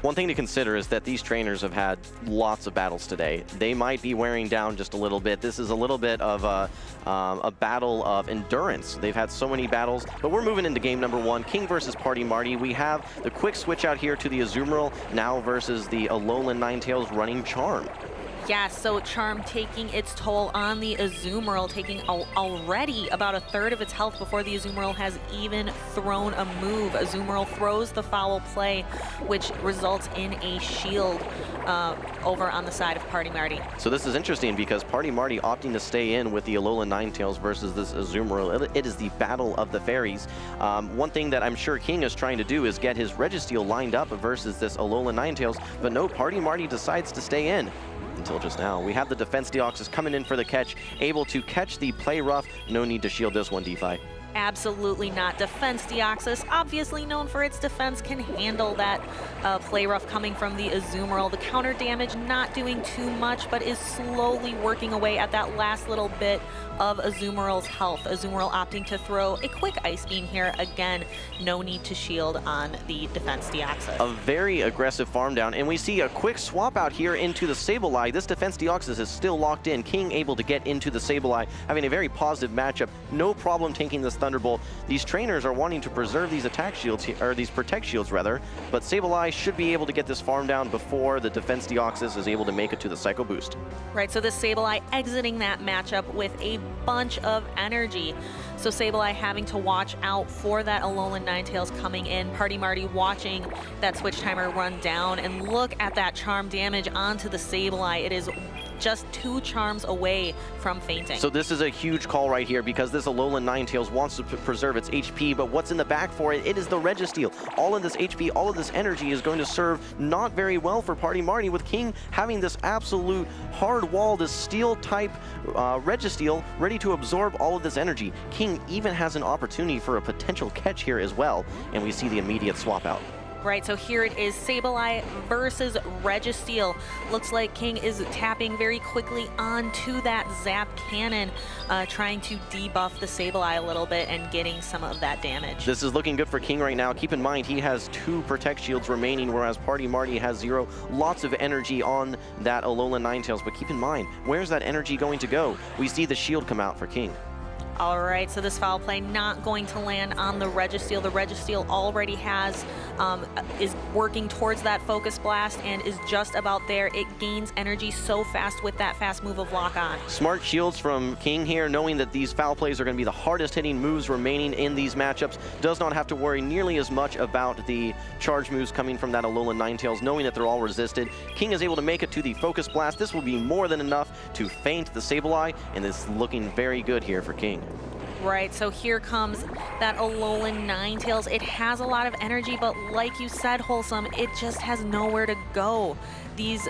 One thing to consider is that these trainers have had lots of battles today. They might be wearing down just a little bit. This is a little bit of a battle of endurance. They've had so many battles, but we're moving into game number 1, King versus PartyMarty. We have the quick switch out here to the Azumarill now versus the Alolan Ninetales running Charm. Yeah, so Charm taking its toll on the Azumarill, taking already about a third of its health before the Azumarill has even thrown a move. Azumarill throws the foul play, which results in a shield over on the side of PartyMarty. So this is interesting because PartyMarty opting to stay in with the Alolan Ninetales versus this Azumarill. It is the battle of the fairies. One thing that I'm sure King is trying to do is get his Registeel lined up versus this Alolan Ninetales, but no, PartyMarty decides to stay in. Until just now. We have the Defense Deoxys coming in for the catch, able to catch the Play Rough. No need to shield this one, DeFi. Absolutely not. Defense Deoxys, obviously known for its defense, can handle that Play Rough coming from the Azumarill. The counter damage not doing too much, but is slowly working away at that last little bit of Azumarill's health. Azumarill opting to throw a quick Ice Beam here. Again, no need to shield on the Defense Deoxys. A very aggressive farm down, and we see a quick swap out here into the Sableye. This Defense Deoxys is still locked in. King able to get into the Sableye, having a very positive matchup. No problem taking this Thunderbolt. These trainers are wanting to preserve these attack shields, or these protect shields rather, but Sableye should be able to get this farm down before the Defense Deoxys is able to make it to the Psycho Boost. Right, so this Sableye exiting that matchup with a bunch of energy. So Sableye having to watch out for that Alolan Ninetales coming in. PartyMarty watching that switch timer run down, and look at that charm damage onto the Sableye. It is just 2 charms away from fainting. So this is a huge call right here because this Alolan Ninetales wants to preserve its HP, but what's in the back for it? It is the Registeel. All of this HP, all of this energy is going to serve not very well for PartyMarty, with King having this absolute hard wall, this steel type Registeel ready to absorb all of this energy. King even has an opportunity for a potential catch here as well, and we see the immediate swap out. Right, so here it is, Sableye versus Registeel. Looks like King is tapping very quickly onto that Zap Cannon, trying to debuff the Sableye a little bit and getting some of that damage. This is looking good for King right now. Keep in mind, he has 2 Protect Shields remaining, whereas PartyMarty has 0. Lots of energy on that Alolan Ninetales, but keep in mind, where's that energy going to go? We see the shield come out for King. All right, so this foul play not going to land on the Registeel. The Registeel already has, is working towards that Focus Blast and is just about there. It gains energy so fast with that fast move of Lock On. Smart shields from King here, knowing that these foul plays are going to be the hardest hitting moves remaining in these matchups. Does not have to worry nearly as much about the charge moves coming from that Alolan Ninetales, knowing that they're all resisted. King is able to make it to the Focus Blast. This will be more than enough to feint the Sableye, and it's looking very good here for King. Right, so here comes that Alolan Ninetales. It has a lot of energy, but like you said, Wholesome, it just has nowhere to go. These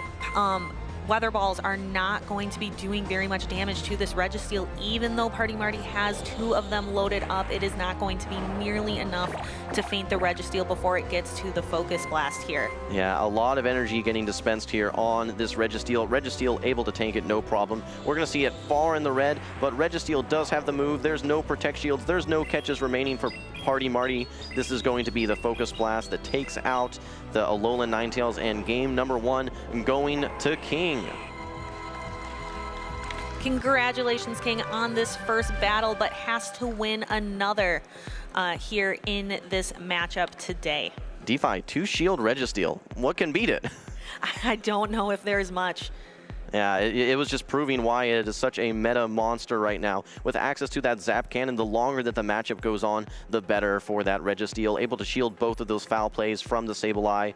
Weather Balls are not going to be doing very much damage to this Registeel. Even though PartyMarty has 2 of them loaded up, it is not going to be nearly enough to feint the Registeel before it gets to the Focus Blast here. Yeah, a lot of energy getting dispensed here on this Registeel. Registeel able to tank it, no problem. We're going to see it far in the red, but Registeel does have the move. There's no Protect Shields. There's no catches remaining for PartyMarty. This is going to be the Focus Blast that takes out the Alolan Ninetales, and game number 1 going to King. Congratulations, King, on this first battle, but has to win another here in this matchup today. DeFi, 2 shield Registeel. What can beat it? I don't know if there's much. Yeah, it was just proving why it is such a meta monster right now. With access to that Zap Cannon, the longer that the matchup goes on, the better for that Registeel. Able to shield both of those foul plays from the Sableye.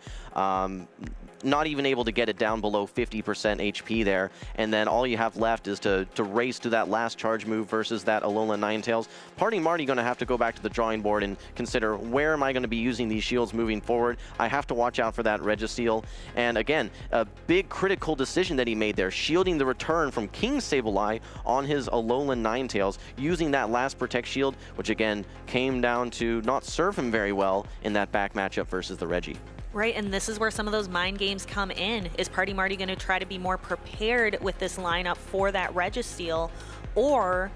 Not even able to get it down below 50% HP there, and then all you have left is to race to that last charge move versus that Alolan Ninetales. PartyMarty going to have to go back to the drawing board and consider, where am I going to be using these shields moving forward? I have to watch out for that Registeel. And again, a big critical decision that he made there, shielding the return from King Sableye on his Alolan Ninetales, using that last Protect Shield, which again came down to not serve him very well in that back matchup versus the Reggie. Right, and this is where some of those mind games come in. Is PartyMarty going to try to be more prepared with this lineup for that Registeel, or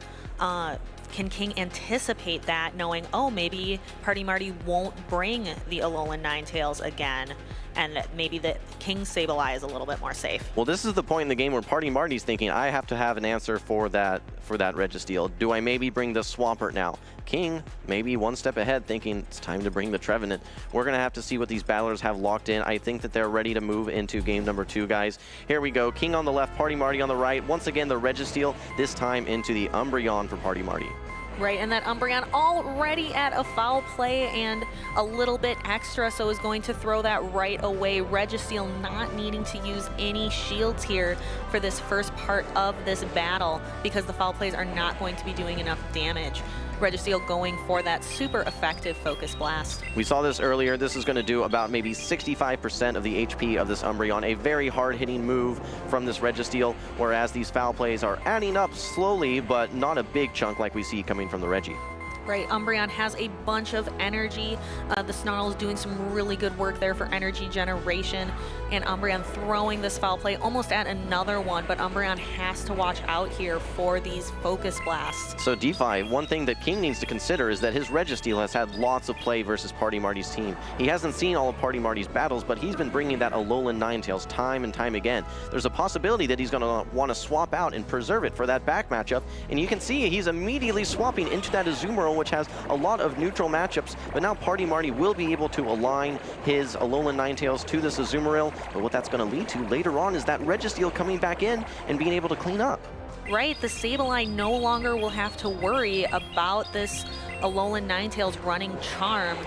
can King anticipate that, knowing, oh, maybe PartyMarty won't bring the Alolan Ninetales again, and maybe the King's Sableye is a little bit more safe? Well, this is the point in the game where PartyMarty's thinking, I have to have an answer for that Registeel. Do I maybe bring the Swampert now? King maybe one step ahead, thinking it's time to bring the Trevenant. We're going to have to see what these battlers have locked in. I think that they're ready to move into game number 2, guys. Here we go. King on the left, PartyMarty on the right. Once again, the Registeel, this time into the Umbreon for PartyMarty. Right, and that Umbreon already at a foul play and a little bit extra, so is going to throw that right away. Registeel not needing to use any shields here for this first part of this battle because the foul plays are not going to be doing enough damage. Registeel going for that super effective Focus Blast. We saw this earlier. This is going to do about maybe 65% of the HP of this Umbreon. A very hard-hitting move from this Registeel, whereas these foul plays are adding up slowly, but not a big chunk like we see coming from the Regi. Right, Umbreon has a bunch of energy. The Snarl's doing some really good work there for energy generation, and Umbreon throwing this foul play almost at another one, but Umbreon has to watch out here for these Focus Blasts. So DeFi, one thing that King needs to consider is that his Registeel has had lots of play versus PartyMarty's team. He hasn't seen all of PartyMarty's battles, but he's been bringing that Alolan Ninetales time and time again. There's a possibility that he's going to want to swap out and preserve it for that back matchup, and you can see he's immediately swapping into that Azumarill, which has a lot of neutral matchups, but now PartyMarty will be able to align his Alolan Ninetales to this Azumarill, but what that's going to lead to later on is that Registeel coming back in and being able to clean up. Right, the Sableye no longer will have to worry about this Alolan Ninetales running Charm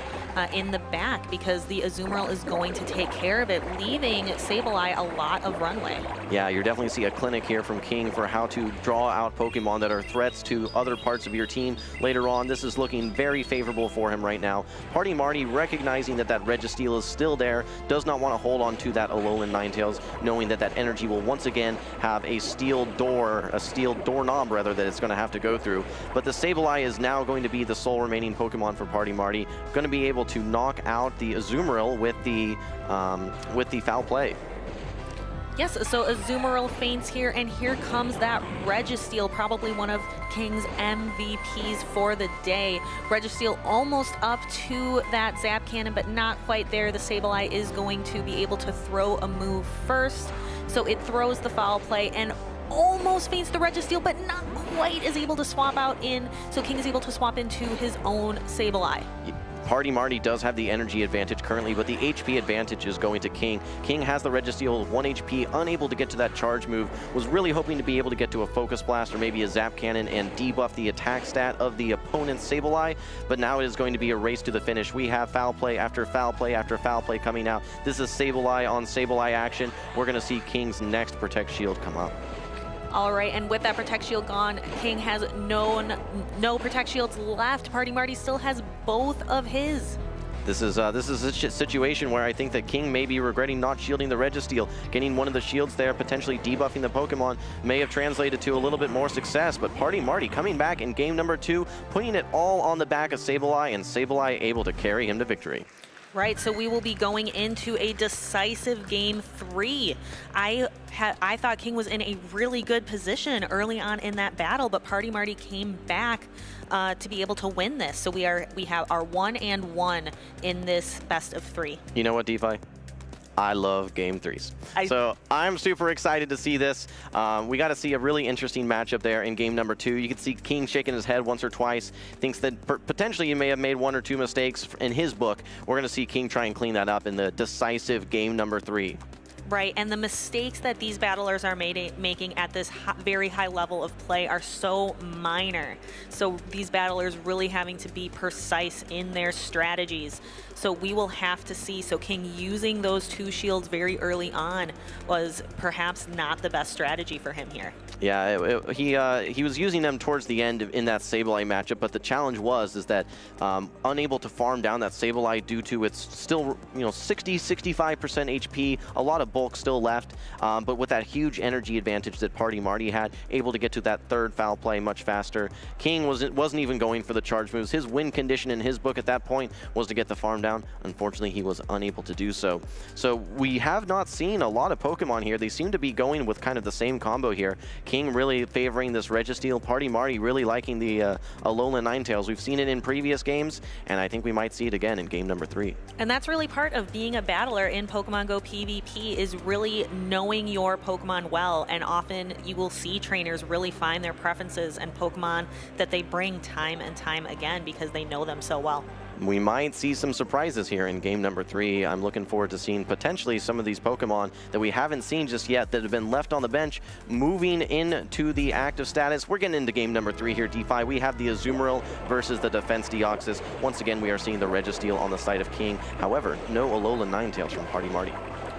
in the back because the Azumarill is going to take care of it, leaving Sableye a lot of runway. Yeah, you're definitely see a clinic here from King for how to draw out Pokemon that are threats to other parts of your team later on. This is looking very favorable for him right now. PartyMarty, recognizing that that Registeel is still there, does not want to hold on to that Alolan Ninetales, knowing that that energy will once again have a steel doorknob rather, that it's going to have to go through. But the Sableye is now going to be the sole remaining Pokemon for PartyMarty, going to be able to knock out the Azumarill with the foul play. Yes, so Azumarill faints here, and here comes that Registeel, probably one of King's MVPs for the day. Registeel almost up to that Zap Cannon, but not quite there. The Sableye is going to be able to throw a move first, so it throws the foul play and almost faints the Registeel, but not quite is able to swap out in, so King is able to swap into his own Sableye. PartyMarty does have the energy advantage currently, but the HP advantage is going to King. King has the Registeel with 1 HP, unable to get to that charge move, was really hoping to be able to get to a Focus Blast or maybe a Zap Cannon and debuff the attack stat of the opponent's Sableye, but now it is going to be a race to the finish. We have foul play after foul play after foul play coming out. This is Sableye on Sableye action. We're going to see King's next Protect Shield come up. All right, and with that Protect Shield gone, King has no Protect Shields left. PartyMarty still has both of his. This is a situation where I think that King may be regretting not shielding the Registeel. Getting one of the shields there, potentially debuffing the Pokemon, may have translated to a little bit more success, but PartyMarty coming back in game number 2, putting it all on the back of Sableye, and Sableye able to carry him to victory. Right, so we will be going into a decisive game 3. I thought King was in a really good position early on in that battle, but PartyMarty came back to be able to win this. So we have our 1-1 in this best of 3. You know what, DeFi? I love game 3s. So I'm super excited to see this. We got to see a really interesting matchup there in game number 2. You can see King shaking his head once or twice, thinks that potentially he may have made 1 or 2 mistakes in his book. We're going to see King try and clean that up in the decisive game number 3. Right, and the mistakes that these battlers are making at this very high level of play are so minor. So these battlers really having to be precise in their strategies. So we will have to see. So King using those 2 shields very early on was perhaps not the best strategy for him here. Yeah, he was using them towards the end in that Sableye matchup, but the challenge is that unable to farm down that Sableye due to its still 60-65% HP, a lot of bulk still left, but with that huge energy advantage that PartyMarty had, able to get to that third foul play much faster. King wasn't even going for the charge moves. His win condition in his book at that point was to get the farm down. Unfortunately, he was unable to do so. So we have not seen a lot of Pokemon here. They seem to be going with kind of the same combo here. King really favoring this Registeel, PartyMarty really liking the Alolan Ninetales. We've seen it in previous games, and I think we might see it again in game number 3. And that's really part of being a battler in Pokemon Go PvP, is really knowing your Pokemon well, and often you will see trainers really find their preferences and Pokemon that they bring time and time again because they know them so well. We might see some surprises here in game number 3. I'm looking forward to seeing potentially some of these Pokemon that we haven't seen just yet that have been left on the bench moving into the active status. We're getting into game number 3 here, DeFi. We have the Azumarill versus the Defense Deoxys. Once again, we are seeing the Registeel on the side of King. However, no Alolan Ninetales from PartyMarty.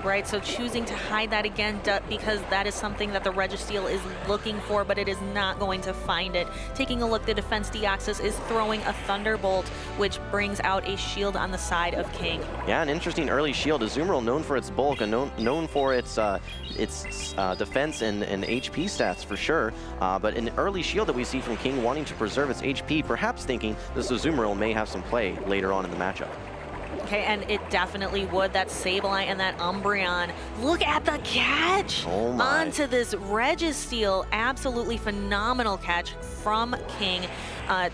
Right, so choosing to hide that again because that is something that the Registeel is looking for, but it is not going to find it. Taking a look, the Defense Deoxys is throwing a Thunderbolt, which brings out a shield on the side of King. Yeah, an interesting early shield. Azumarill known for its bulk and known for its defense and HP stats for sure, but an early shield that we see from King wanting to preserve its HP, perhaps thinking this Azumarill may have some play later on in the matchup. Okay, and it definitely would. That Sableye and that Umbreon. Look at the catch onto this Registeel. Absolutely phenomenal catch from King.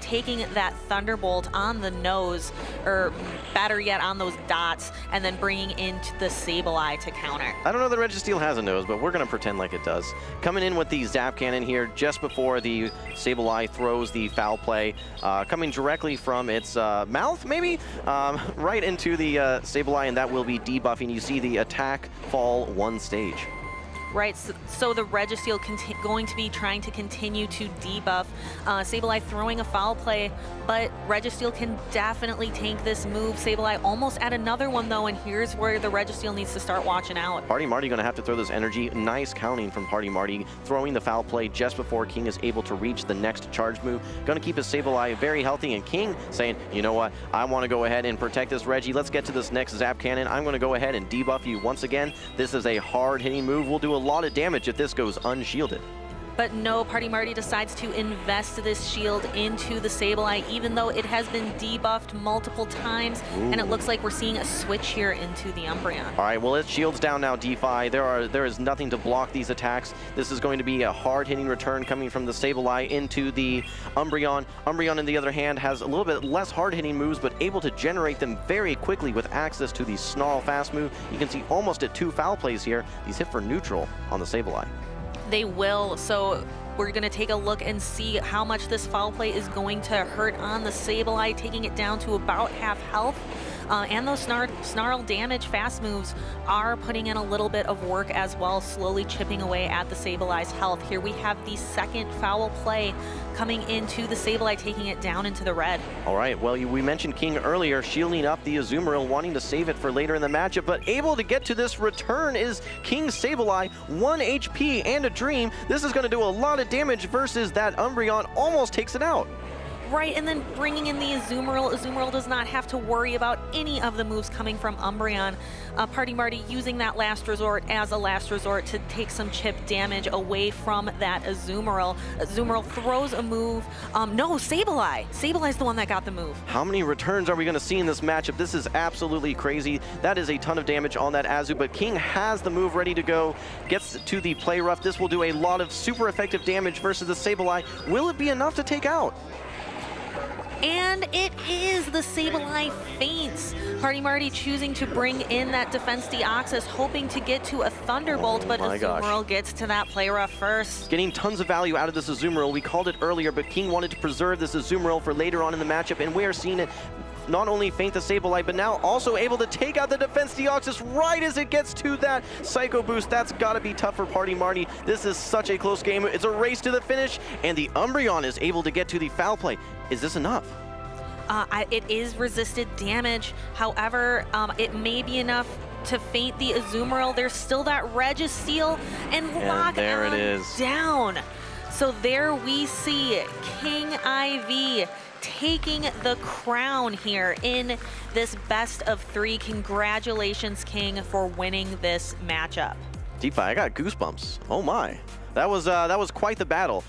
Taking that Thunderbolt on the nose, or better yet, on those dots, and then bringing into the Sableye to counter. I don't know that Registeel has a nose, but we're going to pretend like it does. Coming in with the Zap Cannon here just before the Sableye throws the foul play, coming directly from its mouth, maybe, right into the Sableye, and that will be debuffing. You see the attack fall 1 stage. Right, so the Registeel going to be trying to continue to debuff. Sableye throwing a foul play, but Registeel can definitely tank this move. Sableye almost at another one though, and here's where the Registeel needs to start watching out. PartyMarty going to have to throw this energy. Nice counting from PartyMarty, throwing the foul play just before King is able to reach the next charge move. Going to keep his Sableye very healthy, and King saying, you know what, I want to go ahead and protect this Reggie. Let's get to this next Zap Cannon. I'm going to go ahead and debuff you once again. This is a hard-hitting move. We'll do a lot of damage if this goes unshielded. But no, PartyMarty decides to invest this shield into the Sableye, even though it has been debuffed multiple times. Ooh. And it looks like we're seeing a switch here into the Umbreon. All right, well, its shield's down now, DeFi. There is nothing to block these attacks. This is going to be a hard-hitting return coming from the Sableye into the Umbreon. Umbreon, on the other hand, has a little bit less hard-hitting moves, but able to generate them very quickly with access to the Snarl fast move. You can see almost at 2 foul plays here. These hit for neutral on the Sableye. They will, so we're going to take a look and see how much this foul play is going to hurt on the Sableye, taking it down to about half health. And those snarl damage fast moves are putting in a little bit of work as well, slowly chipping away at the Sableye's health. Here we have the second foul play coming into the Sableye, taking it down into the red. All right, well, we mentioned King earlier, shielding up the Azumarill, wanting to save it for later in the matchup, but able to get to this return is King Sableye, 1 HP and a dream. This is going to do a lot of damage versus that Umbreon almost takes it out. Right, and then bringing in the Azumarill. Azumarill does not have to worry about any of the moves coming from Umbreon. PartyMarty using that last resort as a last resort to take some chip damage away from that Azumarill. Azumarill throws a move. No, Sableye. Sableye's the one that got the move. How many returns are we going to see in this matchup? This is absolutely crazy. That is a ton of damage on that Azu, but King has the move ready to go. Gets to the play rough. This will do a lot of super effective damage versus the Sableye. Will it be enough to take out? And it is. The Sableye faints. PartyMarty choosing to bring in that Defense Deoxys, hoping to get to a Thunderbolt, but Azumarill gets to that play rough first. Getting tons of value out of this Azumarill. We called it earlier, but King wanted to preserve this Azumarill for later on in the matchup, and we are seeing it not only feint the Sableye, but now also able to take out the Defense Deoxys right as it gets to that Psycho Boost. That's got to be tough for PartyMarty. This is such a close game. It's a race to the finish, and the Umbreon is able to get to the foul play. Is this enough? It is resisted damage. However, it may be enough to feint the Azumarill. There's still that Registeel, and lock there it is. Down. So there we see kiengiv taking the crown here in this best of 3. Congratulations, King, for winning this matchup. DeFi, I got goosebumps. Oh my. That was quite the battle.